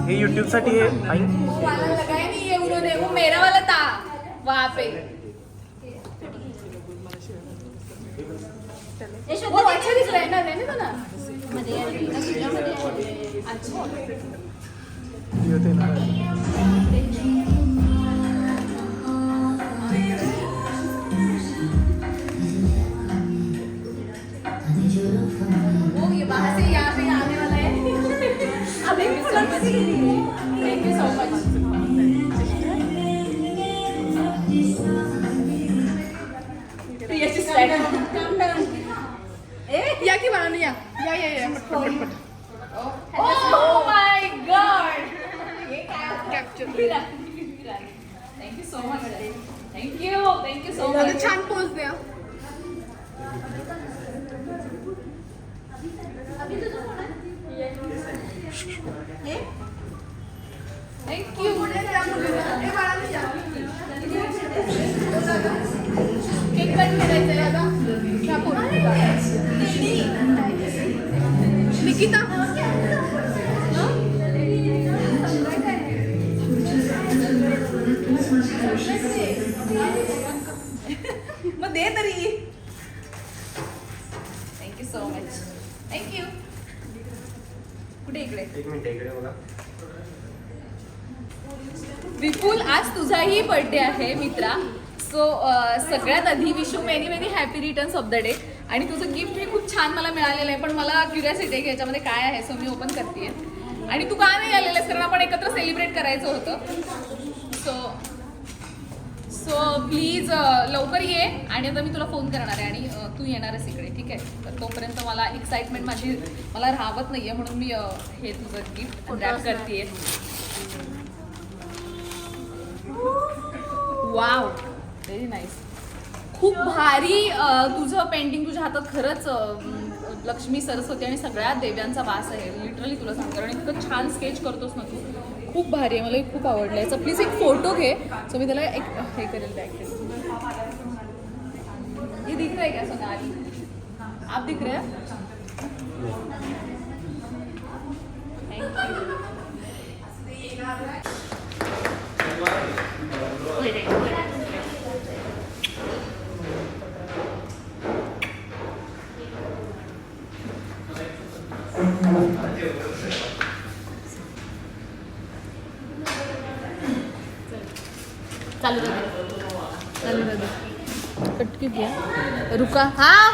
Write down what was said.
हे YouTube साठी है आई वाला लगाया नहीं ये उन्होंने, वो मेरा वाला था वहाँ पे। वो अच्छा दिख रहा है ना, रहने दो ना। अच्छा ये होते ना वो ये बाहर से यहाँ पे आने वाला है। अभी थैंक यू सो मच। या की मला या पटपट oh my God capture thank you so much thank you so much छान पोज द्या थँक्यू केक कट करायचं दादा निकिता मग दे तरी थँक्यू सो मच थँक्यू कुठे इकडे एक मिनिट इकडे बघा विपुल आज तुझाही बर्थडे आहे मित्रा सो सगळ्यात आधी wish you many many happy returns of the day आणि तुझं गिफ्ट हे खूप छान मला मिळालेलं आहे पण मला क्युरियोसिटी आहे की याच्यामध्ये काय आहे सो मी ओपन करते आणि तू का नाही आलेलं आहेस कारण आपण एकत्र सेलिब्रेट करायचं होतं सो प्लीज लवकर ये आणि आता मी तुला फोन करणार आहे आणि तू येणार आहेस इकडे ठीक आहे तर तोपर्यंत मला एक्साइटमेंट मला राहवत नाही आहे म्हणून मी हे तुझं गिफ्ट रॅप करते वाव व्हेरी नाईस खूप भारी तुझं पेंटिंग तुझ्या हातात खरंच लक्ष्मी सरस्वती आणि सगळ्या देव्यांचा वास आहे लिटरली तुला सांगते कारण इतकं छान स्केच करतोस ना तू खूप भारी आहे मला खूप आवडलं आहे सो प्लीज एक फोटो घे सो मी त्याला एक हे करेल बॅक ये दिख रहा है क्या सोनाली आप दिख रहे हैं चालू चालू कट की दिया रुका हाँ